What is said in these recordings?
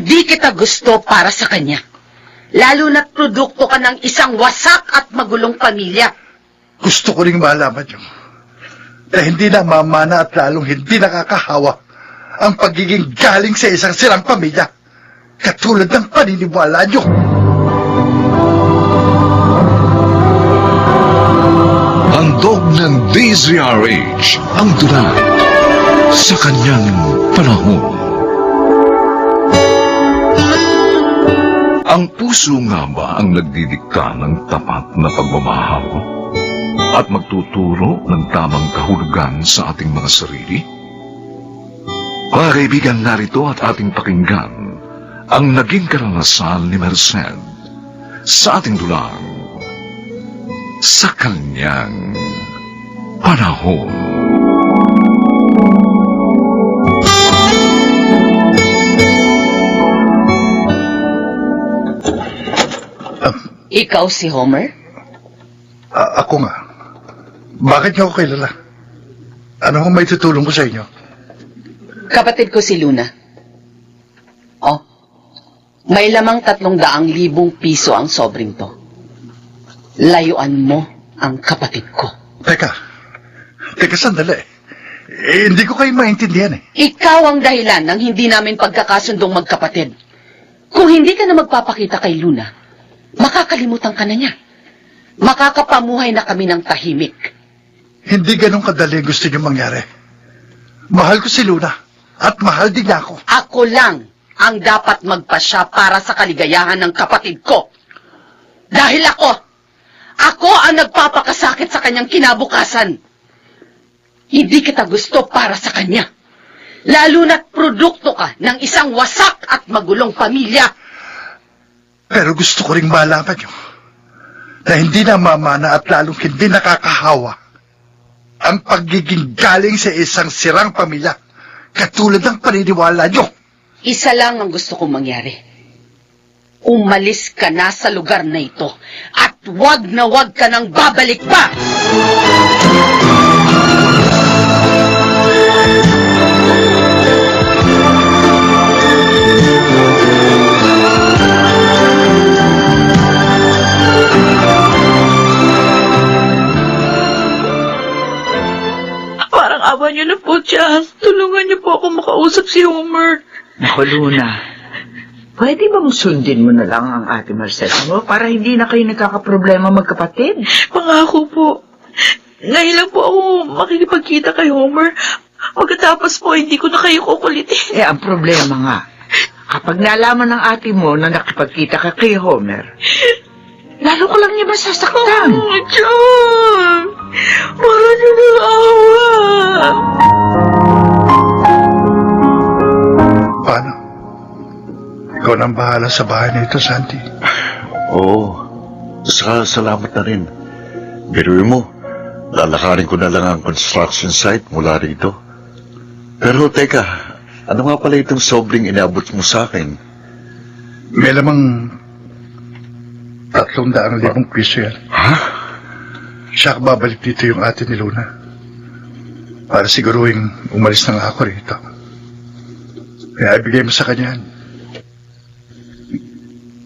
Hindi kita gusto para sa kanya. Lalo na't produkto ka ng isang wasak at magulong pamilya. Gusto ko ring malaman nyo na hindi na mamana at lalong hindi nakakahawa ang pagiging galing sa isang sirang pamilya, katulad ng paniniwala nyo. Handog ng DZRH ang dulang sa kanyang panahon. Ang puso nga ba ang nagdidikta ng tapat na pagmamahal at magtuturo ng tamang kahulugan sa ating mga sarili? Mga kaibigan, narito at ating pakinggan ang naging karanasan ni Merced sa ating dulang sa kanyang panahon. Ikaw si Homer? Ako nga. Bakit niyo ako kilala? Ano kung may tutulong ko sa inyo? Kapatid ko si Luna. Oh, may lamang 300,000 piso ang sobring to. Layuan mo ang kapatid ko. Teka sandali. Hindi ko kayo maintindihan eh. Ikaw ang dahilan ng hindi namin pagkakasundong magkapatid. Kung hindi ka na magpapakita kay Luna, makakalimutan ka na niya. Makakapamuhay na kami ng tahimik. Hindi ganun kadali gusto niyo mangyari. Mahal ko si Luna at mahal din niya ako. Ako lang ang dapat magpasya para sa kaligayahan ng kapatid ko. Dahil ako ang nagpapakasakit sa kanyang kinabukasan. Hindi kita gusto para sa kanya. Lalo na't produkto ka ng isang wasak at magulong pamilya. Pero gusto ko ring malaman niyo na hindi na mamana at lalong hindi nakakahawa ang pagiging galing sa isang sirang pamilya, katulad ng paniniwala niyo. Isa lang ang gusto kong mangyari. Umalis ka na sa lugar na ito at wag na wag ka nang babalik pa! Parang awa niyo na po, Chas. Tulungan niyo po ako makausap si Homer. Naku, Luna. Pwede bang sundin mo na lang ang ate Marcel mo para hindi na kayo nagkakaproblema magkapatid? Pangako po. Ngayon lang po ako makikipagkita kay Homer. Pagkatapos po, hindi ko na kayo kukulitin. Ang problema nga, kapag nalaman ng ate mo na nakipagkita ka kay Homer, lalo ko lang niya masasaktan. Oh, John! Para niyo ng awa! Paano? Ikaw nang bahala sa bahay na ito, Santi. Oo. Salamat na rin. Biruin mo, lalakarin ko na lang ang construction site mula rito. Pero teka, ano nga pala itong sobring inabot mo sa akin? May lamang 300,000 piso yan. Ha? Siya babalik dito yung ate ni Luna. Para siguruhin umalis na nga ako rito. Kaya ibigay mo sa kanya yan.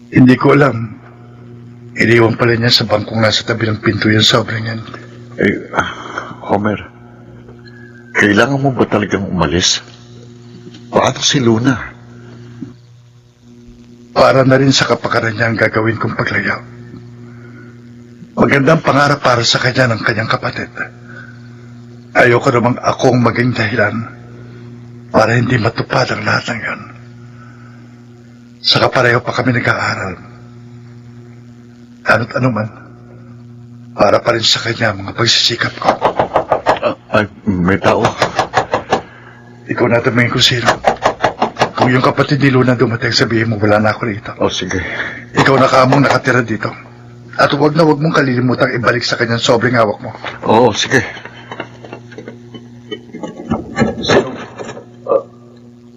Hindi ko alam. Iniwan pala niya sa bangkong nasa tabi ng pinto yung sobrang yan. Homer, kailangan mo ba talagang umalis? Paano si Luna? Para na rin sa kapakanan niya ang gagawin kong paglayaw. Magandang pangarap para sa kanya ng kanyang kapatid. Ayoko namang akong maging dahilan para hindi matupad ang lahat ng yan. Saka pareho pa kami nag-aaral. Ano't ano man, para pa rin sa kanya mga pagsisikap ko. May tao. Ikaw na tumingin kung sino. Kung yung kapatid ni Luna dumating, sabihin mo wala na ako rito. Sige. Ikaw na kamong nakatira dito. At huwag mong kalilimutang ibalik sa kanyang sobrang hawak mo. Oo, sige.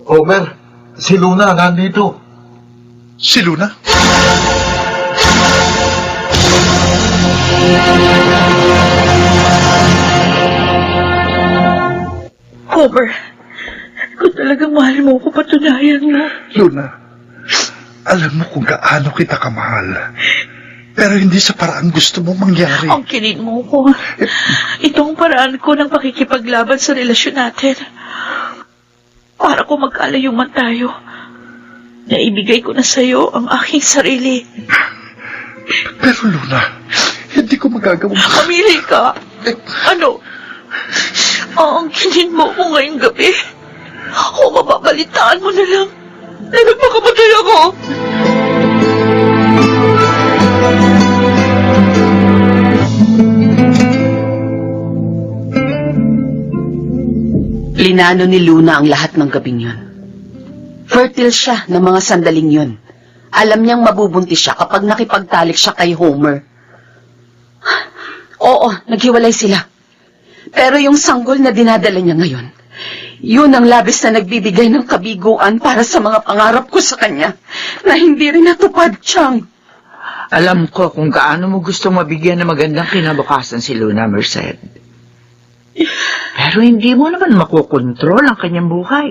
Homer, si Luna nandito. Si Luna? Homer, kung talagang mahal mo ko, patunayan mo. Luna, Alam mo kung gaano kita kamahal. Pero hindi sa paraan gusto mo mangyari. Ang kilin mo ko. Itong paraan ko ng pakikipaglaban sa relasyon natin. Para kung magkalayo man tayo, naibigay ko na sa'yo ang aking sarili. Pero Luna, hindi ko magagawa. Mamili ka. Ano? Ang kilin mo ko ngayong gabi. O mababalitaan mo na lang na nagpakamatay ako. Linano ni Luna ang lahat ng gabing yun. Fertile siya ng mga sandaling yun. Alam niyang mabubuntis siya kapag nakipagtalik siya kay Homer. Oo, naghiwalay sila. Pero yung sanggol na dinadala niya ngayon, yun ang labis na nagbibigay ng kabiguan para sa mga pangarap ko sa kanya na hindi rin natupad, Chang. Alam ko kung gaano mo gusto mabigyan ng magandang kinabukasan si Luna, Merced. Pero hindi mo naman makokontrol ang kanyang buhay.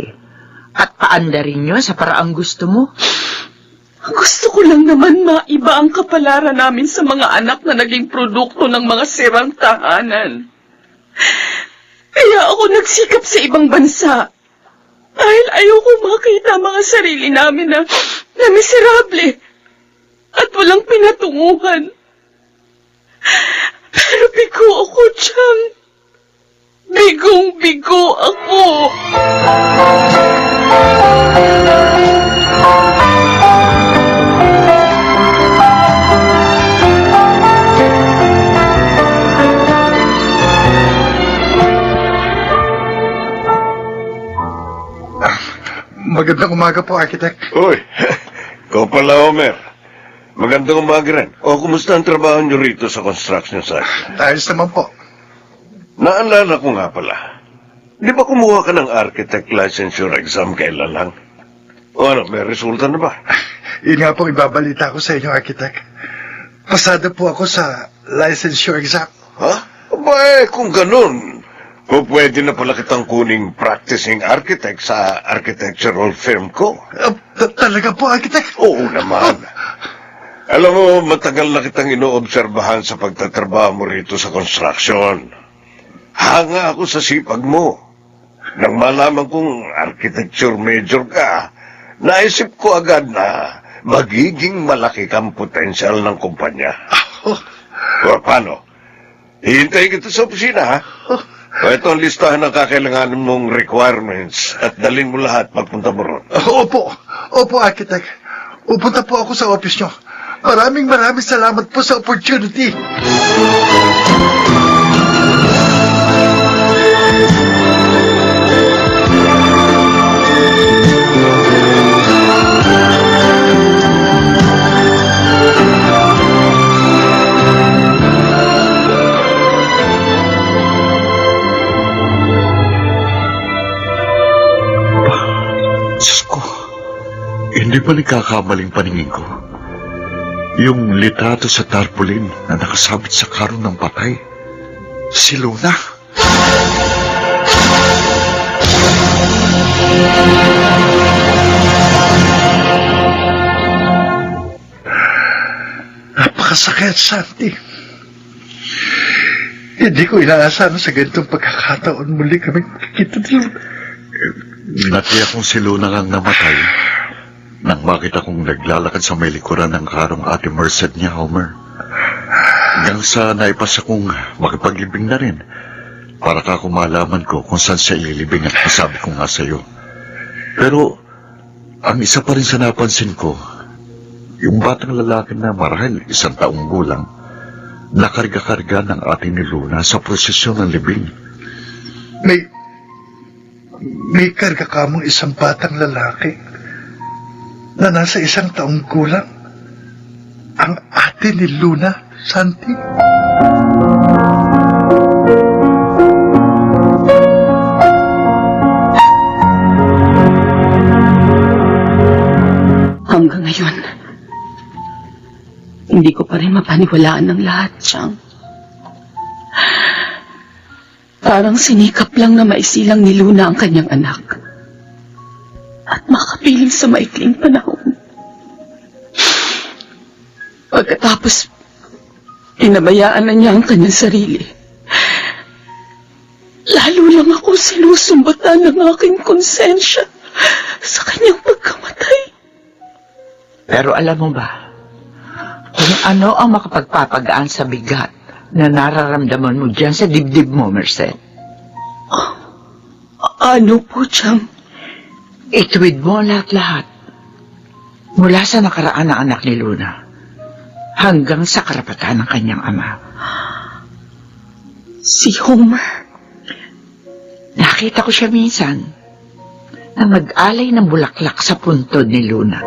At paandarin niyo sa paraang gusto mo. Gusto ko lang naman maiba ang kapalaran namin sa mga anak na naging produkto ng mga sirang tahanan. Kaya ako nagsikap sa ibang bansa. Dahil ayoko makita mga sarili namin na miserable at walang pinatunguhan. Pero bigo ako, Chang. Bigong-bigo ako. Magandang umaga po, Architect. Uy, ikaw pala, Homer. Magandang umaga rin. O, kumusta ang trabaho niyo rito sa construction site? Ayos naman po. Naalala ko nga pala. Di ba kumuha ka ng architect licensure exam kailan lang? O ano, may resulta na ba? Yun nga po ibabalita ko sa inyo, Architect. Pasado po ako sa licensure exam. Ha? Aba kung ganun, pwede na pala kitang kuning practicing architect sa architectural firm ko. Talaga po, Architect? Oo naman. Alam mo, matagal na kitang inoobserbahan sa pagtatrabaho mo rito sa construction. Hanga ako sa sipag mo. Nang malaman kong architecture major ka, naisip ko agad na magiging malaki kang potensyal ng kumpanya. O, paano? Hihintayin kita sa opisina, ha? O, ito ang listahan ng kakailanganin mong requirements at dalhin mo lahat pagpunta mo ron. Opo, Architect. Upunta po ako sa office nyo. Maraming salamat po sa opportunity. Diyos ko, hindi ba nagkakamaling paningin ko? Yung litrato sa tarpaulin na nakasabit sa karong ng patay, si Luna. Napakasakit, Santi. Hindi ko inaasahan sa ganitong pagkakataon muli kami makikita ni Luna. Natiyak kong si Luna ang namatay nang makita kong naglalakad sa may likuran ng karong Ate Merced niya, Homer. Hanggang sa naipasa kong makipaglibing na rin para ka kumalaman ko kung saan siya ililibing at masabi ko nga sa'yo. Pero ang isa pa rin sa napansin ko, yung batang lalaki na marahil 1 taong gulang, nakarga-karga ng ate ni Luna sa prosesyon ng libing. May karga ka mong isang batang lalaki na nasa 1 taong gulang. Ang ate ni Luna, Santi. Hanggang ngayon, hindi ko pa rin mapaniwalaan ng lahat, Chang. Parang sinikap lang na maisilang ni Luna ang kanyang anak. At makapiling sa maikling panahon. Pagkatapos, pinabayaan na niya ang kanyang sarili. Lalo lang ako sinusumbatan ng aking konsensya sa kanyang pagkamatay. Pero alam mo ba, kung ano ang makapagpapagaan sa bigat na nararamdaman mo dyan sa dibdib mo, Merced? Ano po, Chang? Ituwid mo lahat-lahat. Mula sa nakaraan ng anak ni Luna, hanggang sa karapatan ng kanyang ama. Si Homer. Nakita ko siya minsan na mag-alay ng bulaklak sa puntod ni Luna.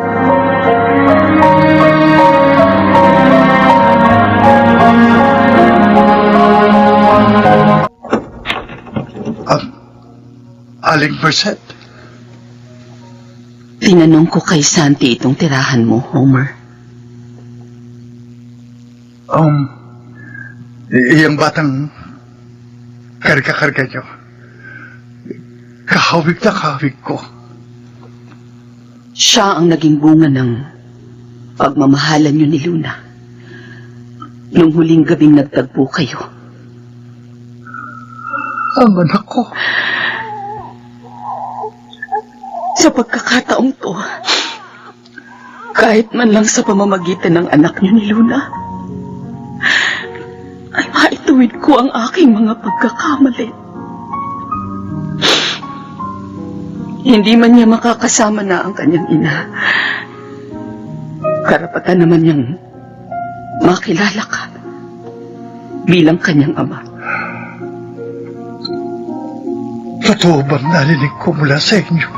Aling Merced, Tinanong ko kay Santi itong tirahan mo, Homer. iyang batang karga-karga niyo. Kahawig na kahawig ko. Siya ang naging bunga ng pagmamahalan niyo ni Luna. Nung huling gabing nagtagpo kayo. Ang anak ko. Sa pagkakataong to, kahit man lang sa pamamagitan ng anak niyo ni Luna, ay maituwid ko ang aking mga pagkakamali. Hindi man niya makakasama na ang kanyang ina. Karapatan naman niyang makilala ka bilang kanyang ama. Totoo bang narinig ko mula sa inyo?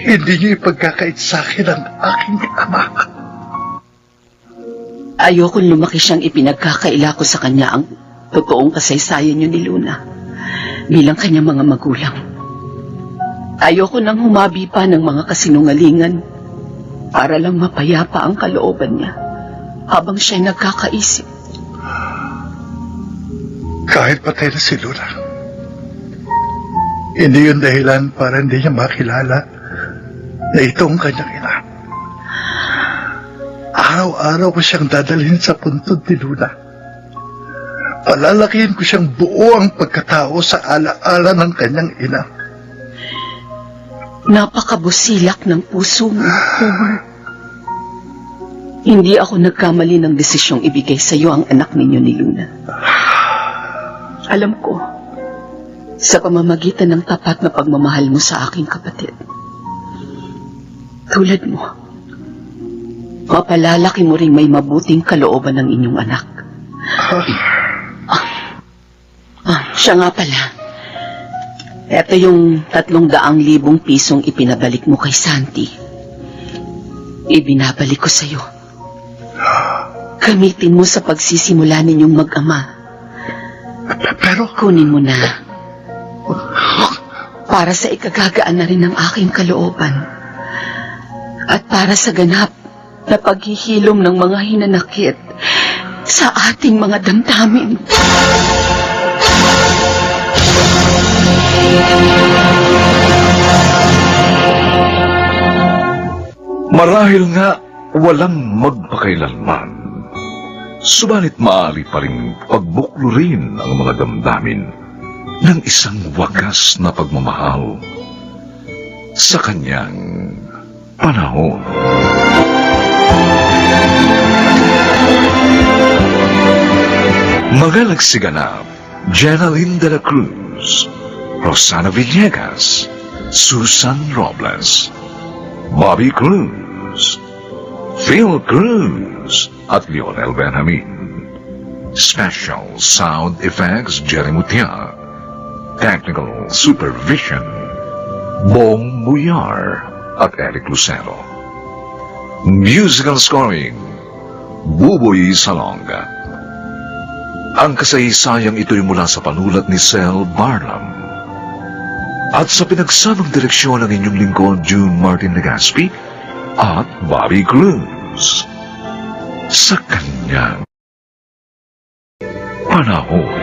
Hindi niyo ipagkakait sa akin ang aking ama. Ayokong lumaki siyang ipinagkakaila ko sa kanya ang totoong kasaysayan niyo ni Luna bilang kanyang mga magulang. Ayoko nang humabi pa ng mga kasinungalingan para lang mapayapa ang kalooban niya habang siya'y nagkakaisip. Kahit patay na si Luna, hindi yun dahilan para hindi niya makilala na ito ang kanyang ina. Araw-araw ko siyang dadalhin sa puntod ni Luna. Palalakihin ko siyang buo ang pagkatao sa alaala ng kanyang ina. Napakabusilak ng puso mo, Homer. Hindi ako nagkamali ng desisyong ibigay sa iyo ang anak ninyo ni Luna. Alam ko, sa pamamagitan ng tapat na pagmamahal mo sa aking kapatid. Tulad mo, mapalalaki mo ring may mabuting kalooban ng inyong anak. Siya nga pala. Ito yung 300,000 pisong ipinabalik mo kay Santi. Ibinabalik ko sa'yo. Gamitin mo sa pagsisimula ninyong mag-ama. Pero Kunin mo na. Para sa ikagagaan na rin ng aking kalooban. At para sa ganap na paghihilom ng mga hinanakit sa ating mga damdamin. Marahil nga walang magpakailanman, subalit maaari pa rin pagbuklurin ang mga damdamin ng isang wagas na pagmamahal sa kanyang panahon. Mga nagsiganap, Jenaline de la Cruz, Rosana Villegas, Susan Robles, Bobby Cruz, Phil Cruz, at Lionel Benjamin. Special Sound Effects, Jerry Mutia. Technical Supervision, Bong Buyar at Eric Lucero. Musical Scoring, Buboy Salonga. Ang kasaysayang ito'y mula sa panulat ni Sel Barnum. At sa pinagsamang direksyon ng inyong lingkod, June Martin Legaspi at Bobby Cruz. Sa kanyang panahon.